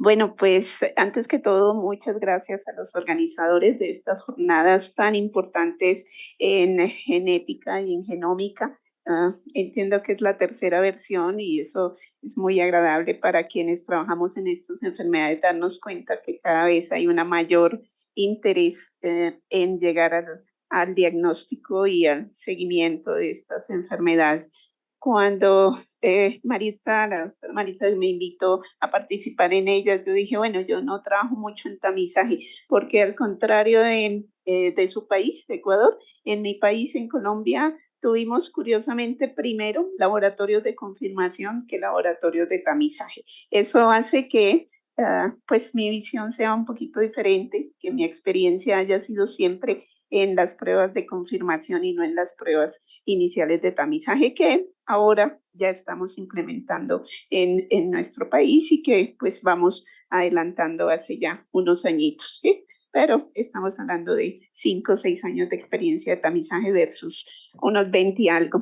Bueno, pues antes que todo, muchas gracias a los organizadores de estas jornadas tan importantes en genética y en genómica. Entiendo que es la tercera versión y eso es muy agradable para quienes trabajamos en estas enfermedades, darnos cuenta que cada vez hay una mayor interés en llegar al diagnóstico y al seguimiento de estas enfermedades. Cuando la doctora Maritza me invitó a participar en ellas, yo dije, bueno, yo no trabajo mucho en tamizaje, porque al contrario de su país, de Ecuador, en mi país, en Colombia, tuvimos curiosamente primero laboratorios de confirmación que laboratorios de tamizaje. Eso hace que pues mi visión sea un poquito diferente, que mi experiencia haya sido siempre en las pruebas de confirmación y no en las pruebas iniciales de tamizaje que ahora ya estamos implementando en nuestro país y que pues vamos adelantando hace ya unos añitos, ¿sí? Pero estamos hablando de 5 o 6 años de experiencia de tamizaje versus unos 20 y algo,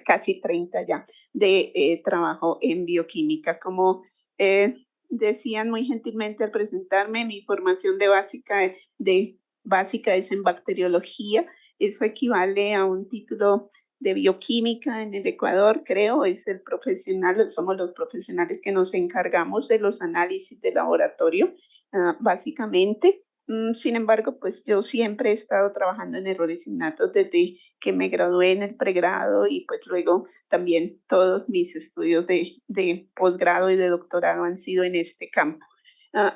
casi 30 ya, de trabajo en bioquímica. Como decían muy gentilmente al presentarme, mi formación de básica es en bacteriología. Eso equivale a un título de bioquímica en el Ecuador, creo, es el profesional, somos los profesionales que nos encargamos de los análisis de laboratorio, básicamente. Sin embargo, pues yo siempre he estado trabajando en errores innatos desde que me gradué en el pregrado y pues luego también todos mis estudios de posgrado y de doctorado han sido en este campo.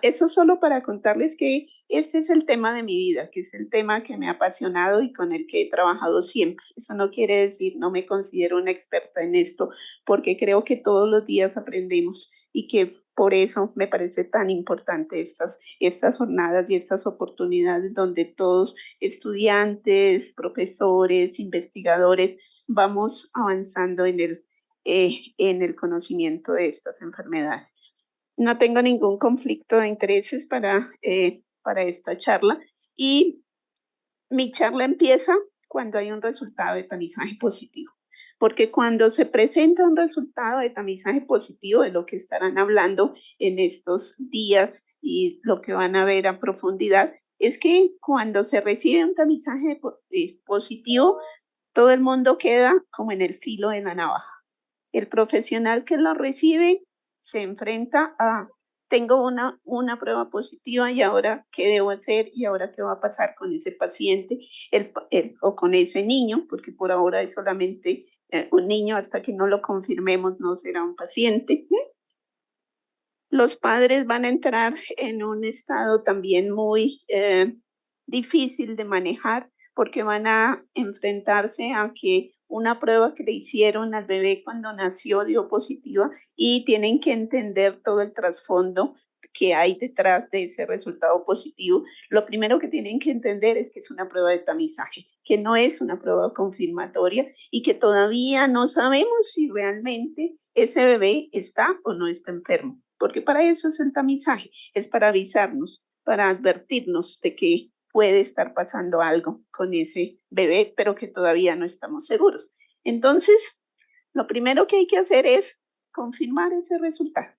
Eso solo para contarles que este es el tema de mi vida, que es el tema que me ha apasionado y con el que he trabajado siempre. Eso no quiere decir, no me considero una experta en esto, porque creo que todos los días aprendemos y que por eso me parece tan importante estas jornadas y estas oportunidades donde todos, estudiantes, profesores, investigadores, vamos avanzando en el conocimiento de estas enfermedades. No tengo ningún conflicto de intereses para esta charla y mi charla empieza cuando hay un resultado de tamizaje positivo, porque cuando se presenta un resultado de tamizaje positivo, de lo que estarán hablando en estos días y lo que van a ver a profundidad, es que cuando se recibe un tamizaje positivo, todo el mundo queda como en el filo de la navaja. El profesional que lo recibe se enfrenta a, tengo una prueba positiva y ahora qué debo hacer y ahora qué va a pasar con ese paciente o con ese niño, porque por ahora es solamente un niño, hasta que no lo confirmemos no será un paciente. Los padres van a entrar en un estado también muy difícil de manejar porque van a enfrentarse a que una prueba que le hicieron al bebé cuando nació dio positiva y tienen que entender todo el trasfondo que hay detrás de ese resultado positivo. Lo primero que tienen que entender es que es una prueba de tamizaje, que no es una prueba confirmatoria y que todavía no sabemos si realmente ese bebé está o no está enfermo, porque para eso es el tamizaje, es para avisarnos, para advertirnos de que puede estar pasando algo con ese bebé, pero que todavía no estamos seguros. Entonces, lo primero que hay que hacer es confirmar ese resultado,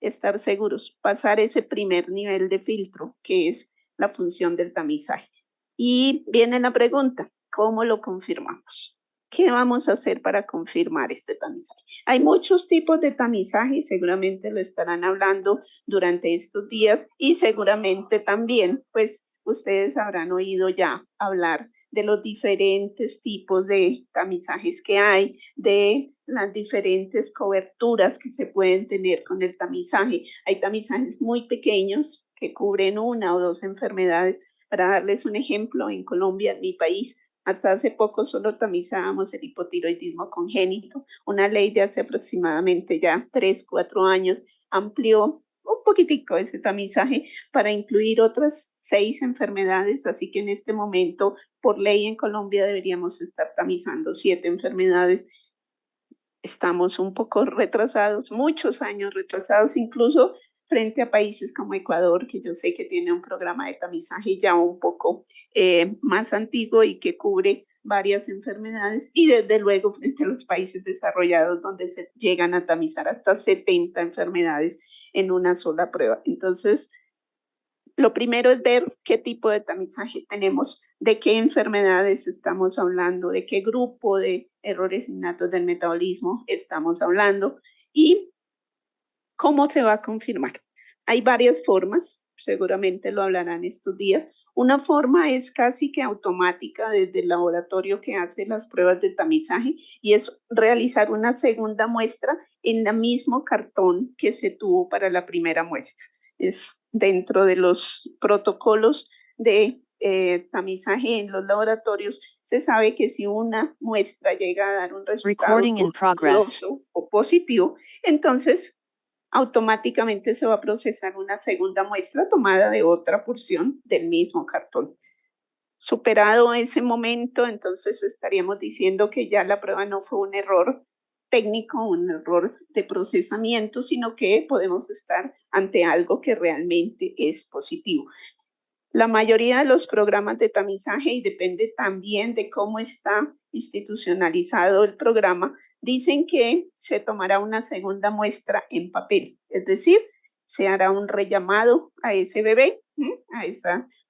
estar seguros, pasar ese primer nivel de filtro, que es la función del tamizaje. Y viene la pregunta, ¿cómo lo confirmamos? ¿Qué vamos a hacer para confirmar este tamizaje? Hay muchos tipos de tamizaje, seguramente lo estarán hablando durante estos días y seguramente también, pues, ustedes habrán oído ya hablar de los diferentes tipos de tamizajes que hay, de las diferentes coberturas que se pueden tener con el tamizaje. Hay tamizajes muy pequeños que cubren una o dos enfermedades. Para darles un ejemplo, en Colombia, en mi país, hasta hace poco solo tamizábamos el hipotiroidismo congénito. Una ley de hace aproximadamente ya 3, 4 años amplió un poquitico ese tamizaje para incluir otras 6 enfermedades, así que en este momento, por ley en Colombia, deberíamos estar tamizando 7 enfermedades. Estamos un poco retrasados, muchos años retrasados, incluso frente a países como Ecuador, que yo sé que tiene un programa de tamizaje ya un poco más antiguo y que cubre varias enfermedades y desde luego frente a los países desarrollados donde se llegan a tamizar hasta 70 enfermedades en una sola prueba. Entonces, lo primero es ver qué tipo de tamizaje tenemos, de qué enfermedades estamos hablando, de qué grupo de errores innatos del metabolismo estamos hablando y cómo se va a confirmar. Hay varias formas, seguramente lo hablarán estos días. Una forma es casi que automática desde el laboratorio que hace las pruebas de tamizaje y es realizar una segunda muestra en el mismo cartón que se tuvo para la primera muestra. Es dentro de los protocolos de tamizaje en los laboratorios, se sabe que si una muestra llega a dar un resultado dudoso o positivo, entonces automáticamente se va a procesar una segunda muestra tomada de otra porción del mismo cartón. Superado ese momento, entonces estaríamos diciendo que ya la prueba no fue un error técnico, un error de procesamiento, sino que podemos estar ante algo que realmente es positivo. La mayoría de los programas de tamizaje, y depende también de cómo está institucionalizado el programa, dicen que se tomará una segunda muestra en papel, es decir, se hará un rellamado a ese bebé,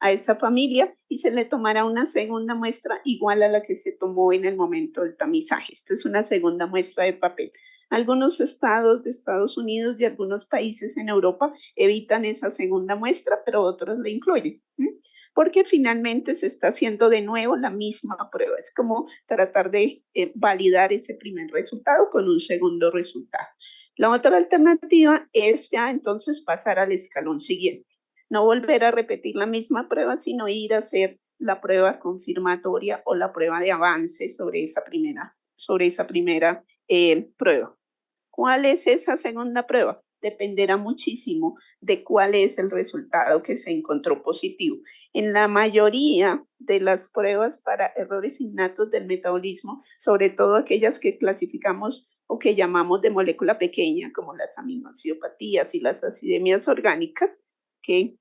a esa familia, y se le tomará una segunda muestra igual a la que se tomó en el momento del tamizaje. Esto es una segunda muestra de papel. Algunos estados de Estados Unidos y algunos países en Europa evitan esa segunda muestra, pero otros la incluyen, porque finalmente se está haciendo de nuevo la misma prueba. Es como tratar de validar ese primer resultado con un segundo resultado. La otra alternativa es ya entonces pasar al escalón siguiente. No volver a repetir la misma prueba, sino ir a hacer la prueba confirmatoria o la prueba de avance sobre esa primera prueba. ¿Cuál es esa segunda prueba? Dependerá muchísimo de cuál es el resultado que se encontró positivo. En la mayoría de las pruebas para errores innatos del metabolismo, sobre todo aquellas que clasificamos o que llamamos de molécula pequeña, como las aminoacidopatías y las acidemias orgánicas, que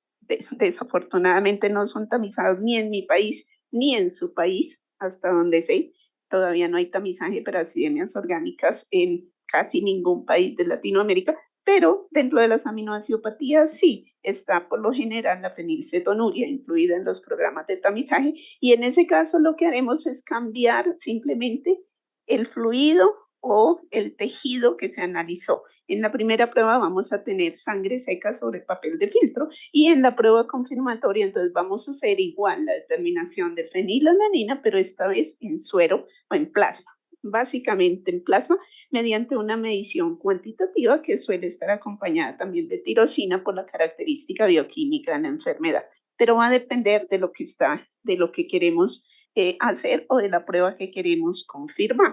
desafortunadamente no son tamizados ni en mi país ni en su país, hasta donde sé. Todavía no hay tamizaje para acidemias orgánicas en casi ningún país de Latinoamérica, pero dentro de las aminoacidopatías sí está por lo general la fenilcetonuria incluida en los programas de tamizaje, y en ese caso lo que haremos es cambiar simplemente el fluido o el tejido que se analizó. En la primera prueba vamos a tener sangre seca sobre papel de filtro y en la prueba confirmatoria entonces vamos a hacer igual la determinación de fenilalanina, pero esta vez en suero o en plasma. Básicamente en plasma mediante una medición cuantitativa que suele estar acompañada también de tirosina por la característica bioquímica de la enfermedad, pero va a depender de lo que queremos hacer o de la prueba que queremos confirmar.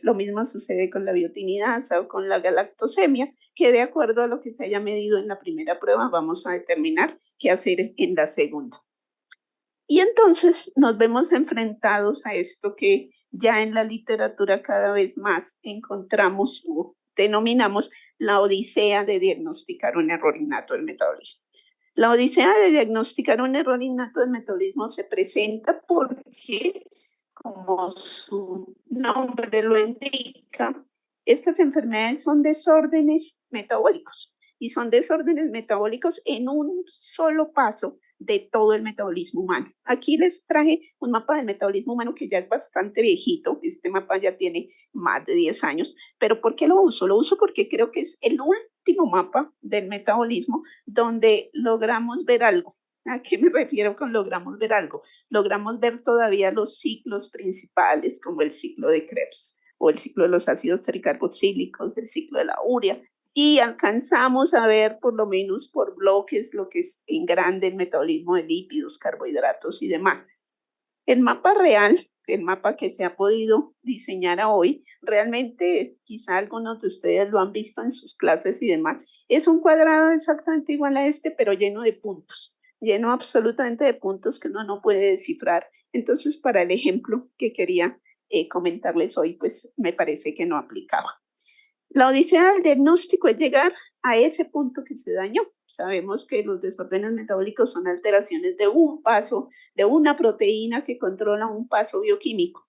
Lo mismo sucede con la biotinidasa o con la galactosemia, que de acuerdo a lo que se haya medido en la primera prueba vamos a determinar qué hacer en la segunda. Y entonces nos vemos enfrentados a esto que ya en la literatura cada vez más encontramos o denominamos la odisea de diagnosticar un error innato del metabolismo. La odisea de diagnosticar un error innato del metabolismo se presenta porque, como su nombre lo indica, estas enfermedades son desórdenes metabólicos y son desórdenes metabólicos en un solo paso de todo el metabolismo humano. Aquí les traje un mapa del metabolismo humano que ya es bastante viejito. Este mapa ya tiene más de 10 años. ¿Pero por qué lo uso? Lo uso porque creo que es el último mapa del metabolismo donde logramos ver algo. ¿A qué me refiero con logramos ver algo? Logramos ver todavía los ciclos principales, como el ciclo de Krebs o el ciclo de los ácidos tricarboxílicos, el ciclo de la urea, y alcanzamos a ver por lo menos por bloques lo que es en grande el metabolismo de lípidos, carbohidratos y demás. El mapa real, el mapa que se ha podido diseñar hoy, realmente quizá algunos de ustedes lo han visto en sus clases y demás, es un cuadrado exactamente igual a este, pero lleno de puntos, lleno absolutamente de puntos que uno no puede descifrar. Entonces, para el ejemplo que quería comentarles hoy, pues me parece que no aplicaba. La odisea del diagnóstico es llegar a ese punto que se dañó, sabemos que los desórdenes metabólicos son alteraciones de un paso, de una proteína que controla un paso bioquímico.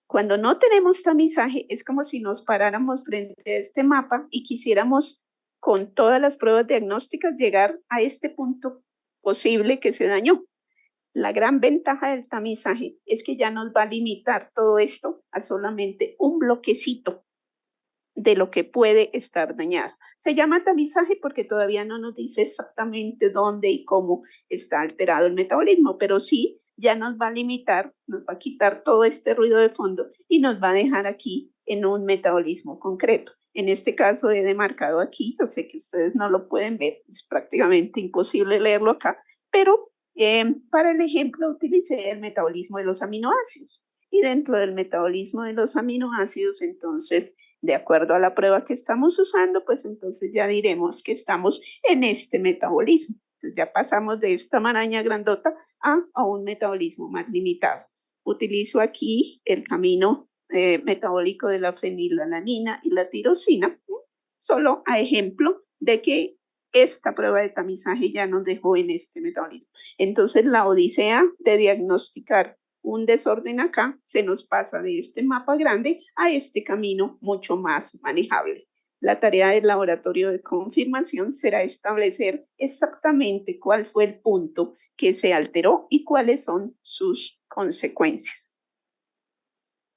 Cuando no tenemos tamizaje, es como si nos paráramos frente a este mapa y quisiéramos, con todas las pruebas diagnósticas, llegar a este punto posible que se dañó. La gran ventaja del tamizaje es que ya nos va a limitar todo esto a solamente un bloquecito de lo que puede estar dañado. Se llama tamizaje porque todavía no nos dice exactamente dónde y cómo está alterado el metabolismo, pero sí ya nos va a limitar, nos va a quitar todo este ruido de fondo y nos va a dejar aquí en un metabolismo concreto. En este caso he demarcado aquí, yo sé que ustedes no lo pueden ver, es prácticamente imposible leerlo acá, pero para el ejemplo utilicé el metabolismo de los aminoácidos. Y dentro del metabolismo de los aminoácidos, entonces, de acuerdo a la prueba que estamos usando, pues entonces ya diremos que estamos en este metabolismo. Entonces ya pasamos de esta maraña grandota a un metabolismo más limitado. Utilizo aquí el camino metabólico de la fenilalanina y la tirosina, solo a ejemplo de que esta prueba de tamizaje ya nos dejó en este metabolismo. Entonces la odisea de diagnosticar un desorden acá se nos pasa de este mapa grande a este camino mucho más manejable. La tarea del laboratorio de confirmación será establecer exactamente cuál fue el punto que se alteró y cuáles son sus consecuencias.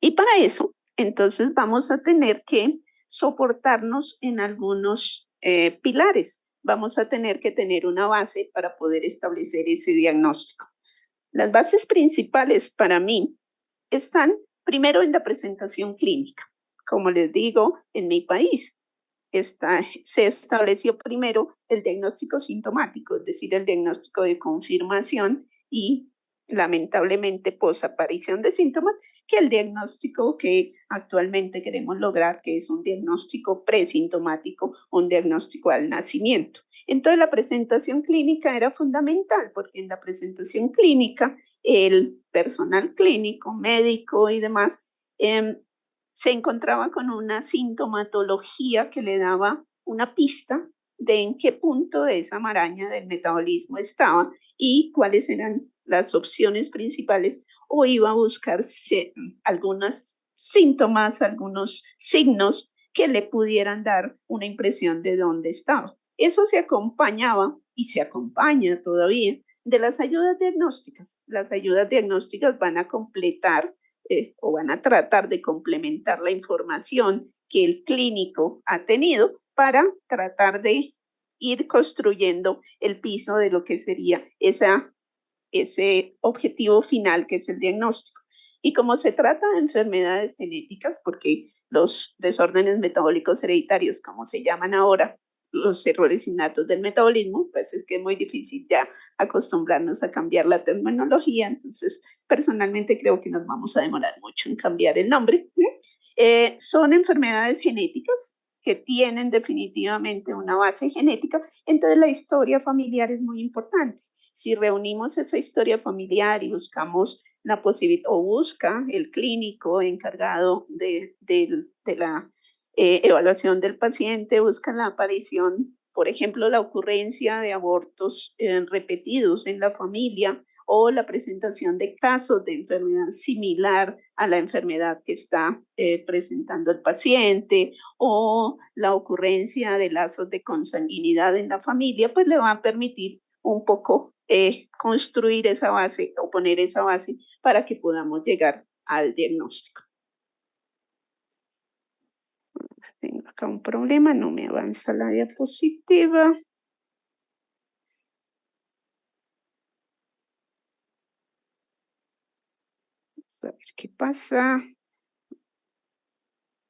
Y para eso, entonces vamos a tener que soportarnos en algunos pilares. Vamos a tener que tener una base para poder establecer ese diagnóstico. Las bases principales para mí están primero en la presentación clínica. Como les digo, en mi país se estableció primero el diagnóstico sintomático, es decir, el diagnóstico de confirmación y lamentablemente posaparición de síntomas, que el diagnóstico que actualmente queremos lograr, que es un diagnóstico presintomático, un diagnóstico al nacimiento. Entonces la presentación clínica era fundamental porque en la presentación clínica el personal clínico, médico y demás se encontraba con una sintomatología que le daba una pista de en qué punto de esa maraña del metabolismo estaba y cuáles eran las opciones principales, o iba a buscar algunos síntomas, algunos signos que le pudieran dar una impresión de dónde estaba. Eso se acompañaba y se acompaña todavía de las ayudas diagnósticas. Las ayudas diagnósticas van a completar o van a tratar de complementar la información que el clínico ha tenido para tratar de ir construyendo el piso de lo que sería ese objetivo final que es el diagnóstico. Y como se trata de enfermedades genéticas, porque los desórdenes metabólicos hereditarios, como se llaman ahora, los errores innatos del metabolismo, pues es que es muy difícil ya acostumbrarnos a cambiar la terminología, entonces personalmente creo que nos vamos a demorar mucho en cambiar el nombre. Son enfermedades genéticas que tienen definitivamente una base genética, entonces la historia familiar es muy importante. Si reunimos esa historia familiar y buscamos la posibilidad, o busca el clínico encargado de la evaluación del paciente, busca la aparición, por ejemplo, la ocurrencia de abortos repetidos en la familia o la presentación de casos de enfermedad similar a la enfermedad que está presentando el paciente, o la ocurrencia de lazos de consanguinidad en la familia, pues le va a permitir un poco construir esa base o poner esa base para que podamos llegar al diagnóstico. Tengo acá un problema, no me avanza la diapositiva. A ver qué pasa.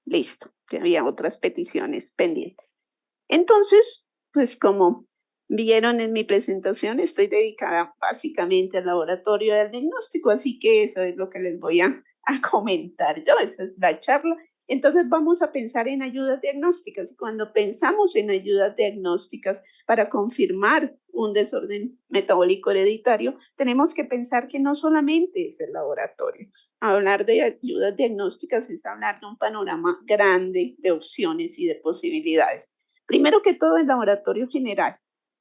Listo, que había otras peticiones pendientes. Entonces, pues como vieron en mi presentación, estoy dedicada básicamente al laboratorio del diagnóstico, así que eso es lo que les voy a comentar yo, esa es la charla. Entonces vamos a pensar en ayudas diagnósticas. Cuando pensamos en ayudas diagnósticas para confirmar un desorden metabólico hereditario, tenemos que pensar que no solamente es el laboratorio. Hablar de ayudas diagnósticas es hablar de un panorama grande de opciones y de posibilidades. Primero que todo, el laboratorio general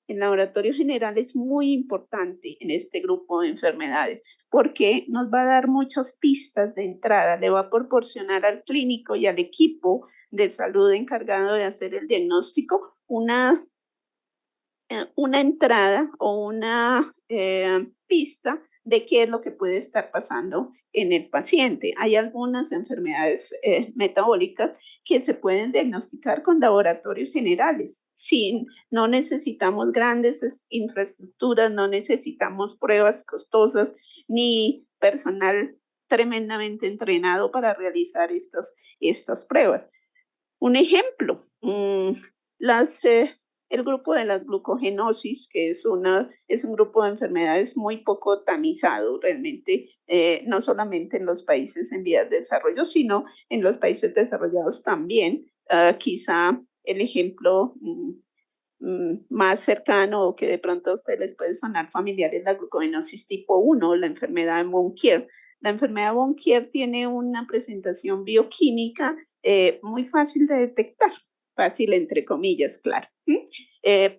el laboratorio general es muy importante en este grupo de enfermedades porque nos va a dar muchas pistas de entrada, le va a proporcionar al clínico y al equipo de salud encargado de hacer el diagnóstico una entrada o una pista de qué es lo que puede estar pasando en el paciente. Hay algunas enfermedades metabólicas que se pueden diagnosticar con laboratorios generales. Sin, no necesitamos grandes infraestructuras, no necesitamos pruebas costosas ni personal tremendamente entrenado para realizar estas pruebas. Un ejemplo, las, el grupo de las glucogenosis, que es un grupo de enfermedades muy poco tamizado realmente, no solamente en los países en vías de desarrollo, sino en los países desarrollados también. Quizá el ejemplo más cercano o que de pronto a ustedes les puede sonar familiar es la glucogenosis tipo 1, la enfermedad de Bonquier. La enfermedad de Bonquier tiene una presentación bioquímica muy fácil de detectar, fácil entre comillas, claro.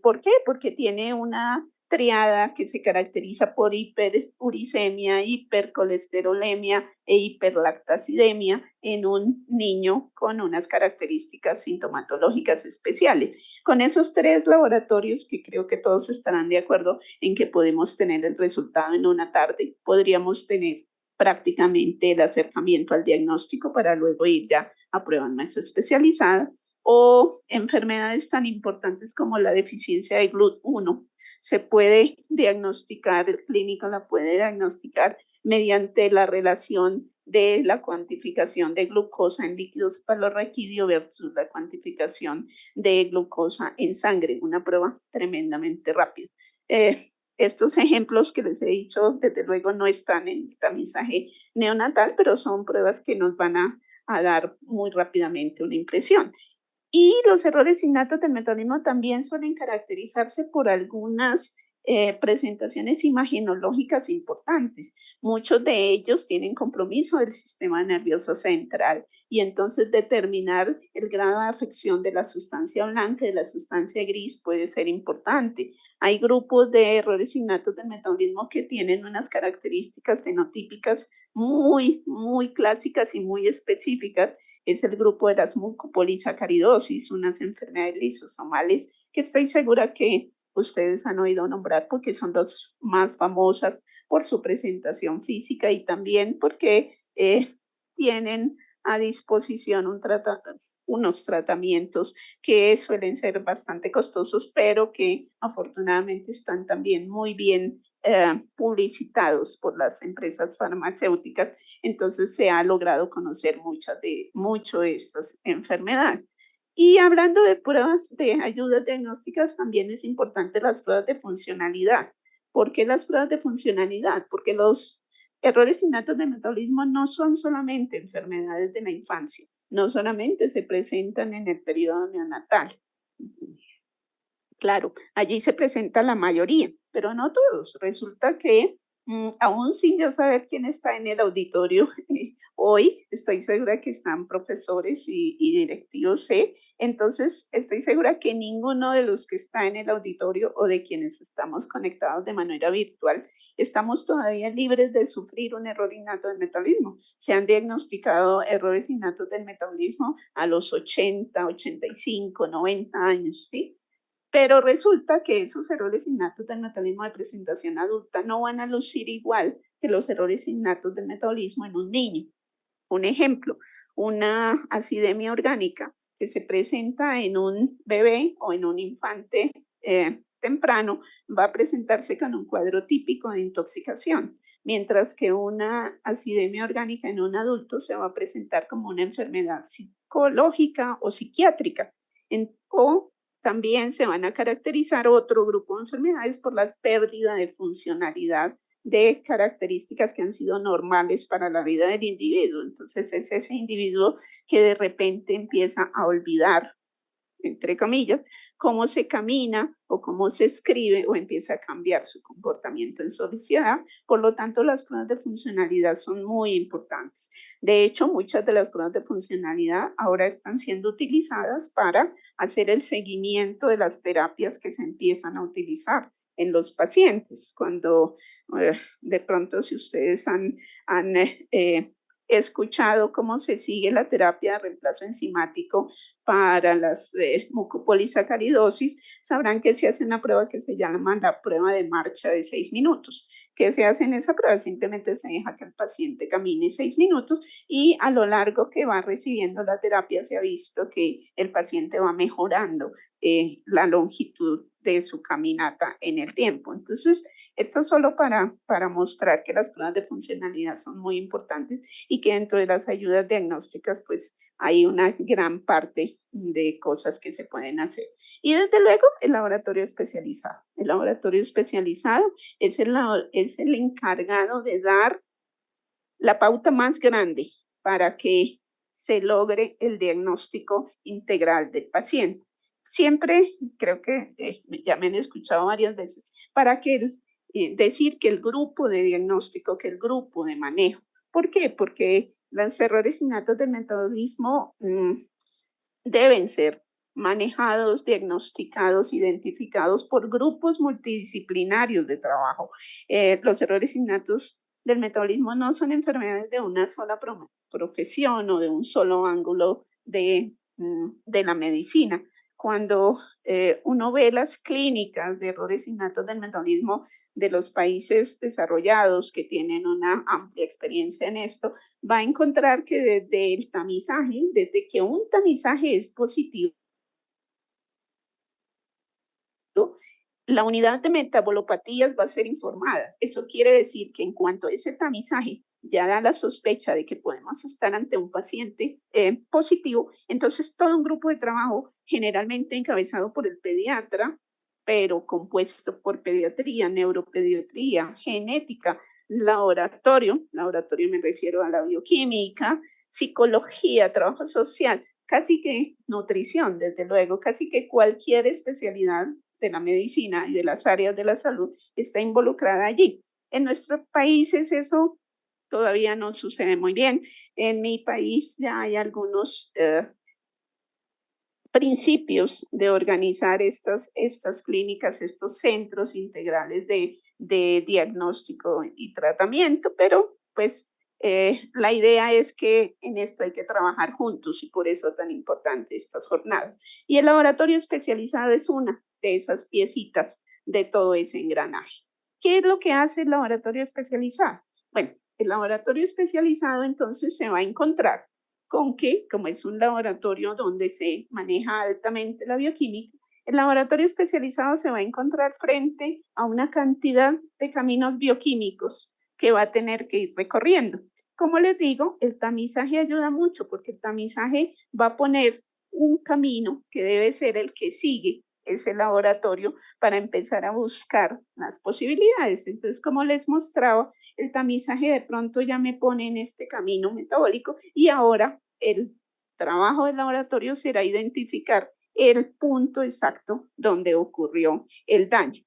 ¿Por qué? Porque tiene una triada que se caracteriza por hiperuricemia, hipercolesterolemia e hiperlactacidemia en un niño con unas características sintomatológicas especiales. Con esos tres laboratorios, que creo que todos estarán de acuerdo en que podemos tener el resultado en una tarde, podríamos tener prácticamente el acercamiento al diagnóstico para luego ir ya a pruebas más especializadas o enfermedades tan importantes como la deficiencia de GLUT1. Se puede diagnosticar, el clínico la puede diagnosticar mediante la relación de la cuantificación de glucosa en líquido cefalorraquídeo versus la cuantificación de glucosa en sangre, una prueba tremendamente rápida. Estos ejemplos que les he dicho, desde luego, no están en el tamizaje neonatal, pero son pruebas que nos van a dar muy rápidamente una impresión. Y los errores innatos del metabolismo también suelen caracterizarse por algunas presentaciones imagenológicas importantes. Muchos de ellos tienen compromiso del sistema nervioso central y entonces determinar el grado de afección de la sustancia blanca y de la sustancia gris puede ser importante. Hay grupos de errores innatos del metabolismo que tienen unas características fenotípicas muy clásicas y muy específicas. Es el grupo de las mucopolisacaridosis, unas enfermedades lisosomales que estoy segura que ustedes han oído nombrar porque son las más famosas por su presentación física y también porque tienen a disposición unos tratamientos que suelen ser bastante costosos, pero que afortunadamente están también muy bien publicitados por las empresas farmacéuticas. Entonces se ha logrado conocer mucho de estas enfermedades. Y hablando de pruebas de ayudas diagnósticas, también es importante las pruebas de funcionalidad. ¿Por qué las pruebas de funcionalidad? Porque los errores innatos de metabolismo no son solamente enfermedades de la infancia, no solamente se presentan en el periodo neonatal. Claro, allí se presenta la mayoría, pero no todos. Resulta que aún sin yo saber quién está en el auditorio hoy, estoy segura que están profesores y directivos C, entonces estoy segura que ninguno de los que está en el auditorio o de quienes estamos conectados de manera virtual, estamos todavía libres de sufrir un error innato del metabolismo. Se han diagnosticado errores innatos del metabolismo a los 80, 85, 90 años, ¿sí? Pero resulta que esos errores innatos del metabolismo de presentación adulta no van a lucir igual que los errores innatos del metabolismo en un niño. Un ejemplo, una acidemia orgánica que se presenta en un bebé o en un infante temprano va a presentarse con un cuadro típico de intoxicación, mientras que una acidemia orgánica en un adulto se va a presentar como una enfermedad psicológica o psiquiátrica. O también se van a caracterizar otro grupo de enfermedades por la pérdida de funcionalidad de características que han sido normales para la vida del individuo. Entonces es ese individuo que de repente empieza a olvidar entre comillas, cómo se camina o cómo se escribe o empieza a cambiar su comportamiento en sociedad. Por lo tanto, las pruebas de funcionalidad son muy importantes. De hecho, muchas de las pruebas de funcionalidad ahora están siendo utilizadas para hacer el seguimiento de las terapias que se empiezan a utilizar en los pacientes. Cuando de pronto, si ustedes han escuchado cómo se sigue la terapia de reemplazo enzimático para las mucopolisacaridosis, sabrán que se hace una prueba que se llama la prueba de marcha de 6 minutos. ¿Qué se hace en esa prueba? Simplemente se deja que el paciente camine 6 minutos y a lo largo que va recibiendo la terapia se ha visto que el paciente va mejorando la longitud de su caminata en el tiempo. Entonces, esto solo para mostrar que las pruebas de funcionalidad son muy importantes y que dentro de las ayudas diagnósticas, pues hay una gran parte de cosas que se pueden hacer. Y desde luego, el laboratorio especializado. El laboratorio especializado es el encargado de dar la pauta más grande para que se logre el diagnóstico integral del paciente. Siempre, creo que ya me han escuchado varias veces, para que decir que el grupo de diagnóstico, que el grupo de manejo. ¿Por qué? Porque los errores innatos del metabolismo deben ser manejados, diagnosticados, identificados por grupos multidisciplinarios de trabajo. Los errores innatos del metabolismo no son enfermedades de una sola profesión o de un solo ángulo de la medicina. Cuando uno ve las clínicas de errores innatos del metabolismo de los países desarrollados que tienen una amplia experiencia en esto, va a encontrar que desde el tamizaje, desde que un tamizaje es positivo, la unidad de metabolopatías va a ser informada. Eso quiere decir que en cuanto a ese tamizaje ya da la sospecha de que podemos estar ante un paciente positivo, entonces todo un grupo de trabajo, generalmente encabezado por el pediatra, pero compuesto por pediatría, neuropediatría, genética, laboratorio me refiero a la bioquímica, psicología, trabajo social, casi que nutrición, desde luego, casi que cualquier especialidad de la medicina y de las áreas de la salud está involucrada allí. En nuestros países eso todavía no sucede muy bien. En mi país ya hay algunos principios de organizar estas clínicas, estos centros integrales de diagnóstico y tratamiento, pero pues la idea es que en esto hay que trabajar juntos y por eso tan importante estas jornadas. Y el laboratorio especializado es una de esas piecitas de todo ese engranaje. ¿Qué es lo que hace el laboratorio especializado? Bueno, el laboratorio especializado entonces se va a encontrar con que, como es un laboratorio donde se maneja altamente la bioquímica, el laboratorio especializado se va a encontrar frente a una cantidad de caminos bioquímicos que va a tener que ir recorriendo. Como les digo, el tamizaje ayuda mucho porque el tamizaje va a poner un camino que debe ser el que sigue ese laboratorio para empezar a buscar las posibilidades. Entonces, como les mostraba, el tamizaje de pronto ya me pone en este camino metabólico y ahora el trabajo del laboratorio será identificar el punto exacto donde ocurrió el daño.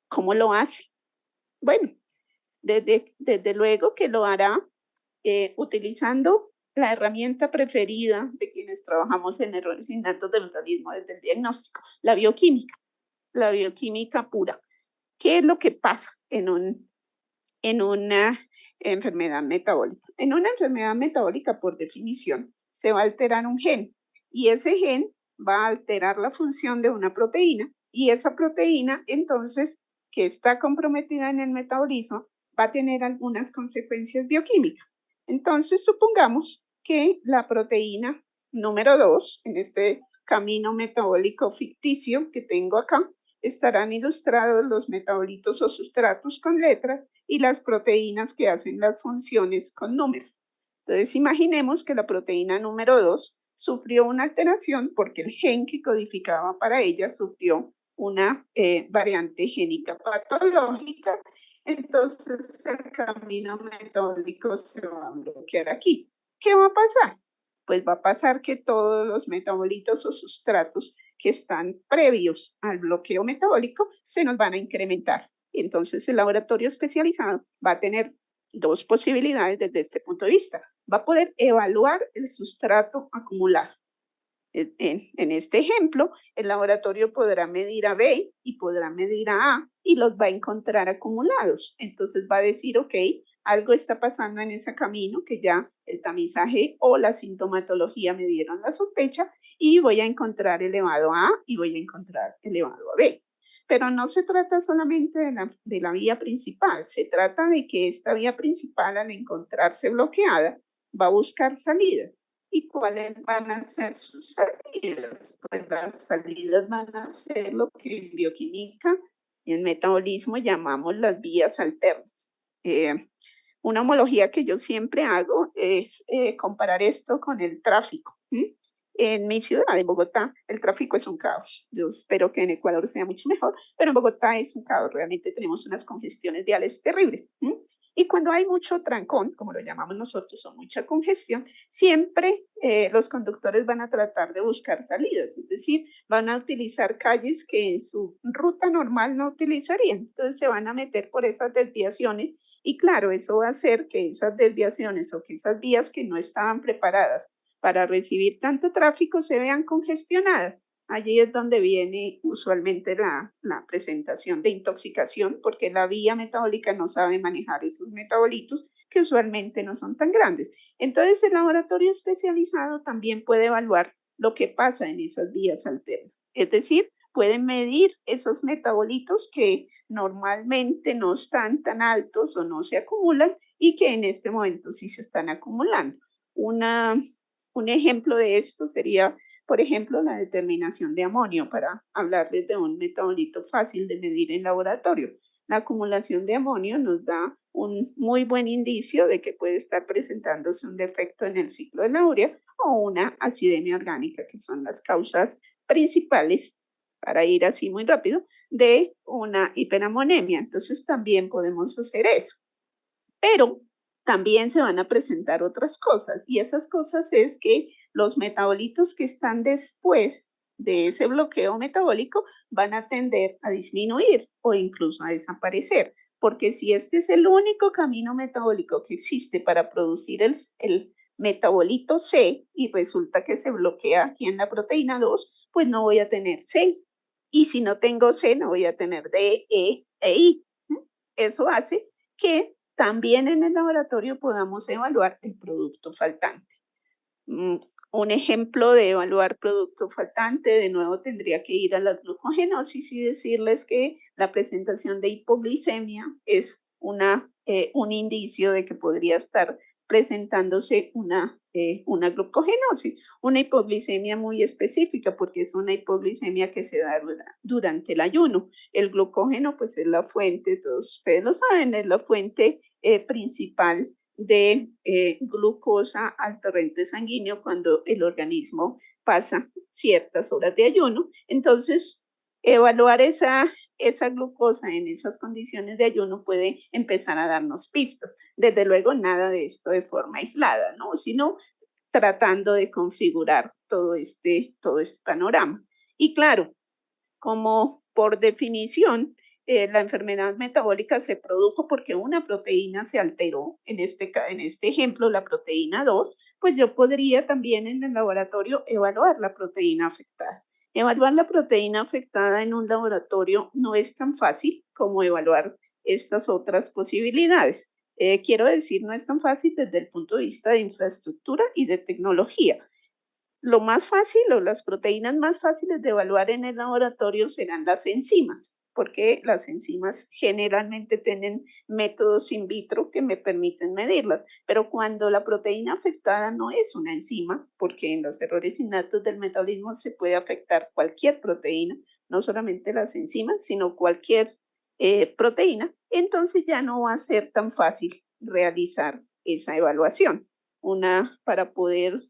¿Cómo lo hace? Bueno, desde luego que lo hará utilizando la herramienta preferida de quienes trabajamos en errores innatos del metabolismo desde el diagnóstico, la bioquímica pura. ¿Qué es lo que pasa en una enfermedad metabólica? En una enfermedad metabólica, por definición, se va a alterar un gen y ese gen va a alterar la función de una proteína y esa proteína, entonces, que está comprometida en el metabolismo, va a tener algunas consecuencias bioquímicas. Entonces, supongamos que la proteína número 2, en este camino metabólico ficticio que tengo acá, estarán ilustrados los metabolitos o sustratos con letras y las proteínas que hacen las funciones con números. Entonces, imaginemos que la proteína número 2 sufrió una alteración porque el gen que codificaba para ella sufrió una variante génica patológica, entonces el camino metabólico se va a bloquear aquí. ¿Qué va a pasar? pues va a pasar que todos los metabolitos o sustratos que están previos al bloqueo metabólico se nos van a incrementar. Entonces el laboratorio especializado va a tener dos posibilidades desde este punto de vista. Va a poder evaluar el sustrato acumulado. En este ejemplo, el laboratorio podrá medir a B y podrá medir a A y los va a encontrar acumulados. Entonces va a decir, ok, algo está pasando en ese camino que ya el tamizaje o la sintomatología me dieron la sospecha y voy a encontrar elevado a A y voy a encontrar elevado a B. Pero no se trata solamente de la vía principal, se trata de que esta vía principal, al encontrarse bloqueada, va a buscar salidas. ¿Y cuáles van a ser sus salidas? Pues las salidas van a ser lo que en bioquímica y en metabolismo llamamos las vías alternas. Una homología que yo siempre hago es comparar esto con el tráfico. En mi ciudad, en Bogotá, el tráfico es un caos. Yo espero que en Ecuador sea mucho mejor, pero en Bogotá es un caos. Realmente tenemos unas congestiones viales terribles. Y cuando hay mucho trancón, como lo llamamos nosotros, o mucha congestión, siempre los conductores van a tratar de buscar salidas, es decir, van a utilizar calles que en su ruta normal no utilizarían. Entonces se van a meter por esas desviaciones y claro, eso va a hacer que esas desviaciones o que esas vías que no estaban preparadas para recibir tanto tráfico se vean congestionadas. Allí es donde viene usualmente la presentación de intoxicación, porque la vía metabólica no sabe manejar esos metabolitos que usualmente no son tan grandes. Entonces, el laboratorio especializado también puede evaluar lo que pasa en esas vías alternas. Es decir, pueden medir esos metabolitos que normalmente no están tan altos o no se acumulan y que en este momento sí se están acumulando. Un ejemplo de esto sería, por ejemplo, la determinación de amonio, para hablarles de un metabolito fácil de medir en laboratorio. La acumulación de amonio nos da un muy buen indicio de que puede estar presentándose un defecto en el ciclo de la urea o una acidemia orgánica, que son las causas principales, para ir así muy rápido, de una hiperamonemia. Entonces también podemos hacer eso. Pero también se van a presentar otras cosas y esas cosas es que los metabolitos que están después de ese bloqueo metabólico van a tender a disminuir o incluso a desaparecer, porque si este es el único camino metabólico que existe para producir el metabolito C y resulta que se bloquea aquí en la proteína 2, pues no voy a tener C. Y si no tengo C, no voy a tener D, E e I. Eso hace que también en el laboratorio podamos evaluar el producto faltante. Un ejemplo de evaluar producto faltante, de nuevo tendría que ir a la glucogenosis y decirles que la presentación de hipoglicemia es un indicio de que podría estar presentándose una glucogenosis, una hipoglicemia muy específica, porque es una hipoglicemia que se da durante el ayuno. El glucógeno, pues es la fuente, todos ustedes lo saben, es la fuente principal de glucosa al torrente sanguíneo cuando el organismo pasa ciertas horas de ayuno. Entonces, evaluar esa glucosa en esas condiciones de ayuno puede empezar a darnos pistas. Desde luego, nada de esto de forma aislada, ¿no? Sino tratando de configurar todo este panorama. Y claro, como por definición, la enfermedad metabólica se produjo porque una proteína se alteró, en este ejemplo la proteína 2, pues yo podría también en el laboratorio evaluar la proteína afectada. Evaluar la proteína afectada en un laboratorio no es tan fácil como evaluar estas otras posibilidades. Quiero decir, no es tan fácil desde el punto de vista de infraestructura y de tecnología. Lo más fácil o las proteínas más fáciles de evaluar en el laboratorio serán las enzimas, porque las enzimas generalmente tienen métodos in vitro que me permiten medirlas, pero cuando la proteína afectada no es una enzima, porque en los errores innatos del metabolismo se puede afectar cualquier proteína, no solamente las enzimas, sino cualquier proteína, entonces ya no va a ser tan fácil realizar esa evaluación. Para poder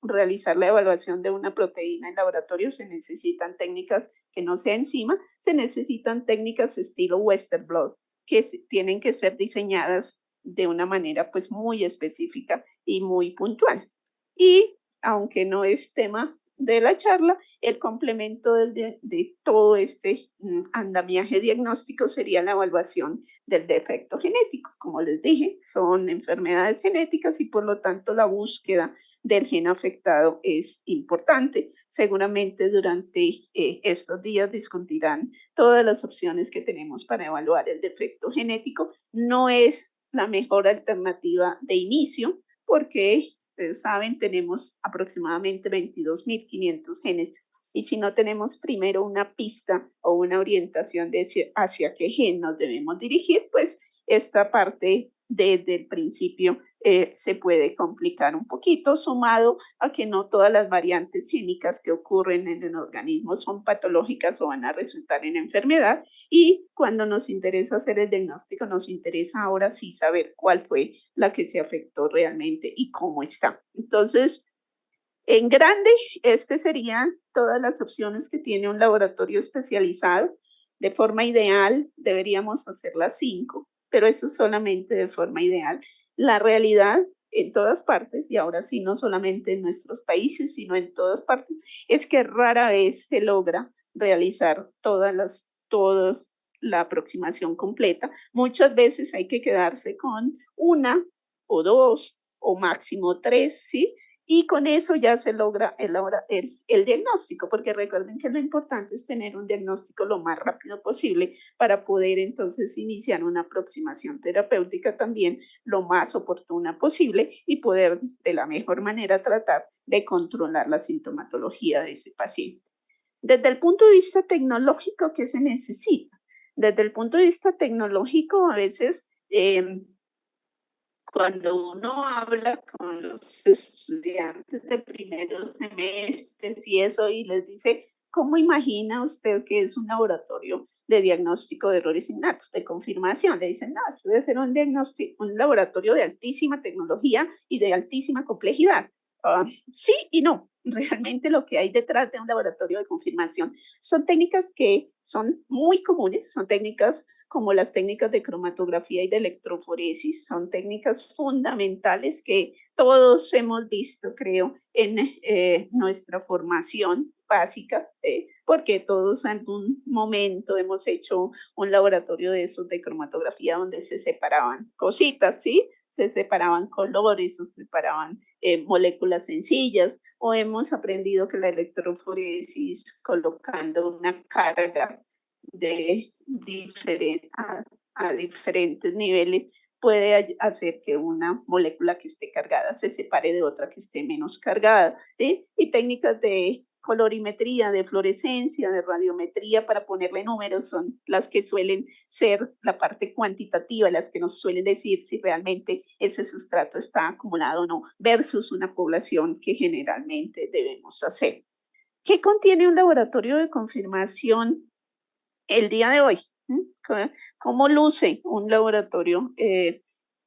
realizar la evaluación de una proteína en laboratorio se necesitan técnicas que no sea enzima, se necesitan técnicas estilo Western blot, que tienen que ser diseñadas de una manera pues muy específica y muy puntual. Y aunque no es tema de la charla, el complemento de todo este andamiaje diagnóstico sería la evaluación del defecto genético. Como les dije, son enfermedades genéticas y por lo tanto la búsqueda del gen afectado es importante. Seguramente durante estos días discutirán todas las opciones que tenemos para evaluar el defecto genético. No es la mejor alternativa de inicio porque ustedes saben, tenemos aproximadamente 22.500 genes y si no tenemos primero una pista o una orientación de hacia qué gen nos debemos dirigir, pues esta parte desde el principio se puede complicar un poquito, sumado a que no todas las variantes génicas que ocurren en el organismo son patológicas o van a resultar en enfermedad. Y cuando nos interesa hacer el diagnóstico, nos interesa ahora sí saber cuál fue la que se afectó realmente y cómo está. Entonces, en grande, este serían todas las opciones que tiene un laboratorio especializado. De forma ideal, deberíamos hacer las 5, pero eso solamente de forma ideal. La realidad en todas partes, y ahora sí, no solamente en nuestros países, sino en todas partes, es que rara vez se logra realizar toda la aproximación completa. Muchas veces hay que quedarse con una o dos o máximo 3, ¿sí? Y con eso ya se logra el diagnóstico, porque recuerden que lo importante es tener un diagnóstico lo más rápido posible para poder entonces iniciar una aproximación terapéutica también lo más oportuna posible y poder de la mejor manera tratar de controlar la sintomatología de ese paciente. Desde el punto de vista tecnológico, ¿qué se necesita? Desde el punto de vista tecnológico, a veces cuando uno habla con los estudiantes de primeros semestres y eso, y les dice, ¿cómo imagina usted que es un laboratorio de diagnóstico de errores innatos, de confirmación? Le dicen, no, eso debe ser un laboratorio de altísima tecnología y de altísima complejidad. Sí y no. Realmente lo que hay detrás de un laboratorio de confirmación son técnicas que son muy comunes, son técnicas como las técnicas de cromatografía y de electroforesis, son técnicas fundamentales que todos hemos visto, creo, en nuestra formación básica, porque todos en algún momento hemos hecho un laboratorio de esos de cromatografía donde se separaban cositas, ¿sí? Se separaban colores o se separaban moléculas sencillas, o hemos aprendido que la electroforesis colocando una carga de a diferentes niveles puede hacer que una molécula que esté cargada se separe de otra que esté menos cargada, ¿sí? Y técnicas de colorimetría, de fluorescencia, de radiometría para ponerle números son las que suelen ser la parte cuantitativa, las que nos suelen decir si realmente ese sustrato está acumulado o no, versus una población que generalmente debemos hacer. ¿Qué contiene un laboratorio de confirmación el día de hoy? ¿Cómo luce un laboratorio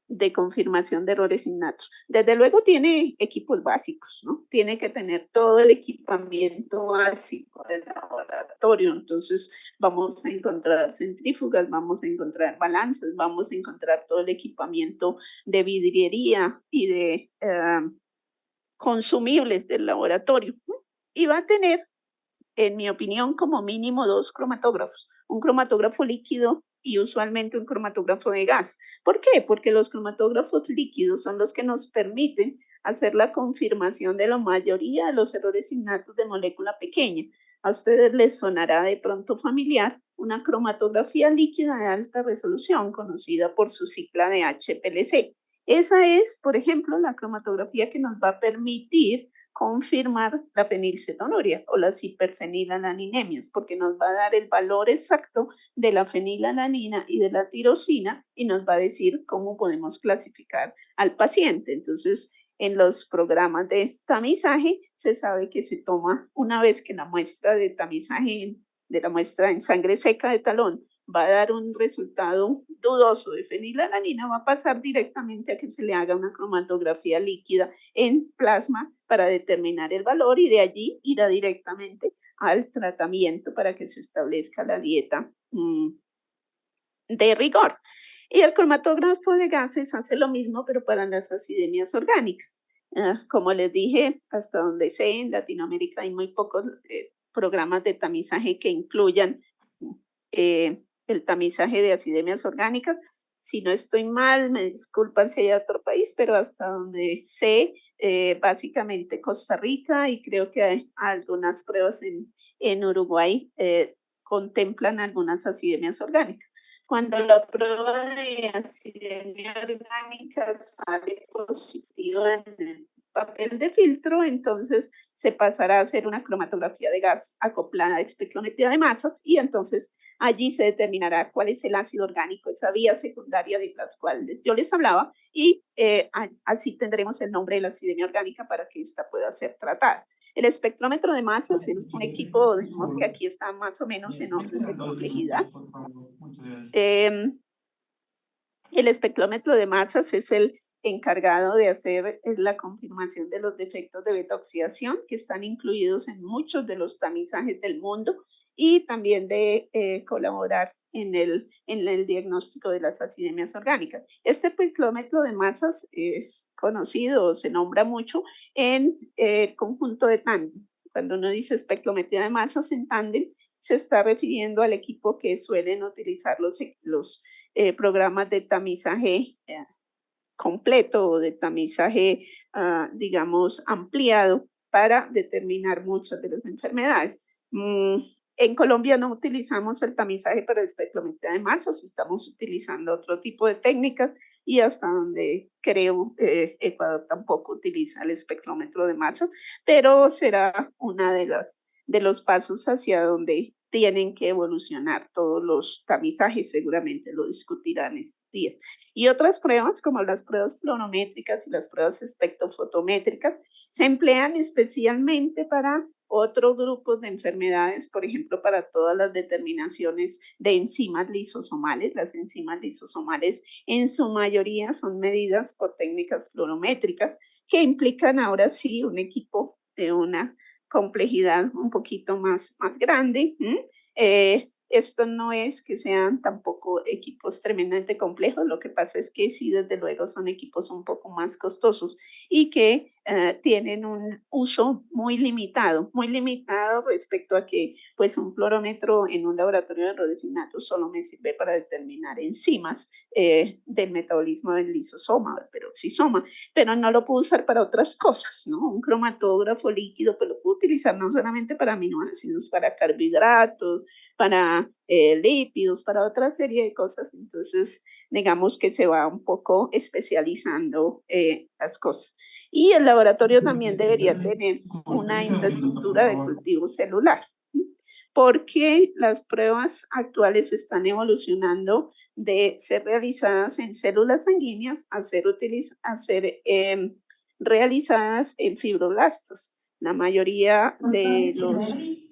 de confirmación de errores innatos? Desde luego tiene equipos básicos, ¿no? Tiene que tener todo el equipamiento básico del laboratorio. Entonces vamos a encontrar centrífugas, vamos a encontrar balanzas, vamos a encontrar todo el equipamiento de vidriería y de consumibles del laboratorio. Y va a tener, en mi opinión, como mínimo 2 cromatógrafos, un cromatógrafo líquido y usualmente un cromatógrafo de gas. ¿Por qué? Porque los cromatógrafos líquidos son los que nos permiten hacer la confirmación de la mayoría de los errores innatos de molécula pequeña. A ustedes les sonará de pronto familiar una cromatografía líquida de alta resolución, conocida por su sigla de HPLC. Esa es, por ejemplo, la cromatografía que nos va a permitir confirmar la fenilcetonuria o las hiperfenilalaniniemias, porque nos va a dar el valor exacto de la fenilalanina y de la tirosina y nos va a decir cómo podemos clasificar al paciente. Entonces, en los programas de tamizaje se sabe que se toma una vez que la muestra de tamizaje de la muestra en sangre seca de talón va a dar un resultado dudoso de fenilalanina, va a pasar directamente a que se le haga una cromatografía líquida en plasma para determinar el valor y de allí irá directamente al tratamiento para que se establezca la dieta de rigor. Y el cromatógrafo de gases hace lo mismo, pero para las acidemias orgánicas. Como les dije, hasta donde sé, en Latinoamérica hay muy pocos programas de tamizaje que incluyan el tamizaje de acidemias orgánicas. Si no estoy mal, me disculpan si hay otro país, pero hasta donde sé, básicamente Costa Rica y creo que hay algunas pruebas en Uruguay contemplan algunas acidemias orgánicas. Cuando la prueba de acidemia orgánica sale positiva en el papel de filtro, entonces se pasará a hacer una cromatografía de gas acoplada a espectrometría de masas y entonces allí se determinará cuál es el ácido orgánico, esa vía secundaria de las cuales yo les hablaba y así tendremos el nombre de la acidemia orgánica para que esta pueda ser tratada. El espectrómetro de masas es un equipo, digamos que aquí está más o menos en orden de complejidad. El espectrómetro de masas es el encargado de hacer la confirmación de los defectos de beta-oxidación que están incluidos en muchos de los tamizajes del mundo y también de colaborar en el diagnóstico de las acidemias orgánicas. Este espectrómetro de masas es conocido, se nombra mucho en el conjunto de tándem. Cuando uno dice espectrometría de masas en tándem, se está refiriendo al equipo que suelen utilizar los programas de tamizaje completo o de tamizaje, digamos, ampliado para determinar muchas de las enfermedades. En Colombia no utilizamos el tamizaje para espectrometría de masas, estamos utilizando otro tipo de técnicas y hasta donde creo Ecuador tampoco utiliza el espectrómetro de masas, pero será una de los pasos hacia donde tienen que evolucionar todos los tamizajes, seguramente lo discutirán estos días. Y otras pruebas, como las pruebas clonométricas y las pruebas espectrofotométricas, se emplean especialmente para otros grupos de enfermedades, por ejemplo, para todas las determinaciones de enzimas lisosomales. Las enzimas lisosomales en su mayoría son medidas por técnicas fluorométricas que implican ahora sí un equipo de una complejidad un poquito más grande. Esto no es que sean tampoco equipos tremendamente complejos, lo que pasa es que sí, desde luego son equipos un poco más costosos y que tienen un uso muy limitado respecto a que pues un fluorómetro en un laboratorio de errores innatos solo me sirve para determinar enzimas del metabolismo del lisosoma, del peroxisoma, pero no lo puedo usar para otras cosas, ¿no? Un cromatógrafo líquido, pues lo puedo utilizar no solamente para aminoácidos, para carbohidratos, para lípidos, para otra serie de cosas. Entonces, digamos que se va un poco especializando las cosas. Y el laboratorio también debería tener una infraestructura de cultivo celular, porque las pruebas actuales están evolucionando de ser realizadas en células sanguíneas a ser realizadas en fibroblastos. La mayoría de los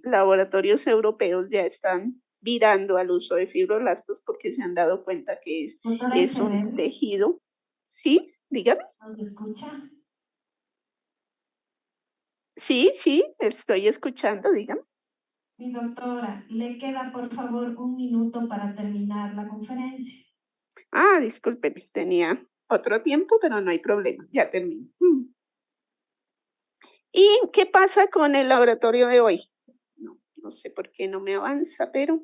laboratorios europeos ya están virando al uso de fibroblastos porque se han dado cuenta que es un tejido. ¿Sí? Dígame. ¿Nos escucha? Sí, estoy escuchando, dígame. Mi doctora, le queda por favor un minuto para terminar la conferencia. Discúlpeme, tenía otro tiempo, pero no hay problema, ya termino. ¿Y qué pasa con el laboratorio de hoy? No sé por qué no me avanza, pero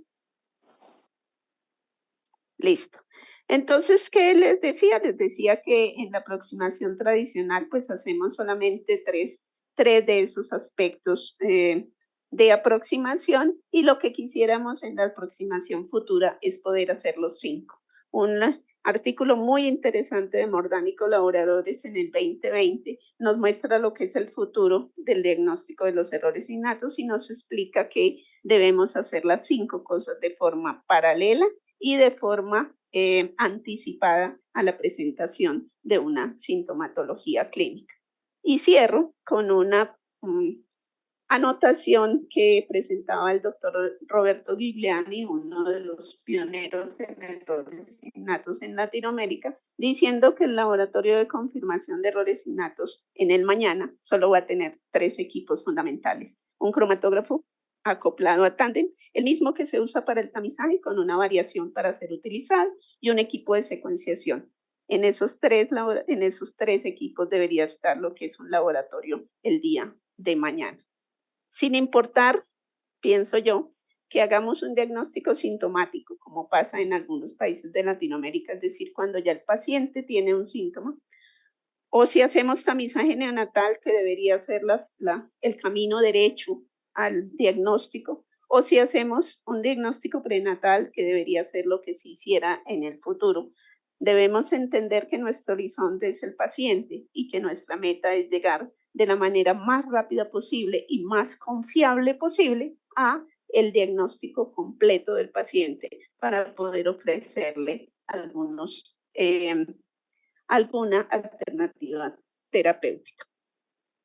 listo. Entonces, ¿qué les decía? Les decía que en la aproximación tradicional, pues hacemos solamente tres de esos aspectos de aproximación y lo que quisiéramos en la aproximación futura es poder hacer los 5. Un artículo muy interesante de Mordán y colaboradores en el 2020 nos muestra lo que es el futuro del diagnóstico de los errores innatos y nos explica que debemos hacer las 5 cosas de forma paralela y de forma anticipada a la presentación de una sintomatología clínica. Y cierro con una anotación que presentaba el doctor Roberto Giuliani, uno de los pioneros en errores innatos en Latinoamérica, diciendo que el laboratorio de confirmación de errores innatos en el mañana solo va a tener 3 equipos fundamentales: un cromatógrafo acoplado a tándem, el mismo que se usa para el tamizaje con una variación para ser utilizado, y un equipo de secuenciación. En en esos tres equipos debería estar lo que es un laboratorio el día de mañana. Sin importar, pienso yo, que hagamos un diagnóstico sintomático, como pasa en algunos países de Latinoamérica, es decir, cuando ya el paciente tiene un síntoma, o si hacemos tamizaje neonatal, que debería ser el camino derecho al diagnóstico, o si hacemos un diagnóstico prenatal, que debería ser lo que se hiciera en el futuro. Debemos entender que nuestro horizonte es el paciente y que nuestra meta es llegar de la manera más rápida posible y más confiable posible a el diagnóstico completo del paciente para poder ofrecerle alguna alternativa terapéutica.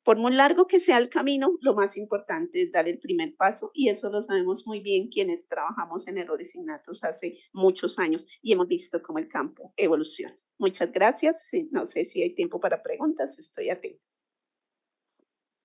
Por muy largo que sea el camino, lo más importante es dar el primer paso y eso lo sabemos muy bien quienes trabajamos en errores innatos hace muchos años y hemos visto cómo el campo evoluciona. Muchas gracias. No sé si hay tiempo para preguntas, estoy atenta.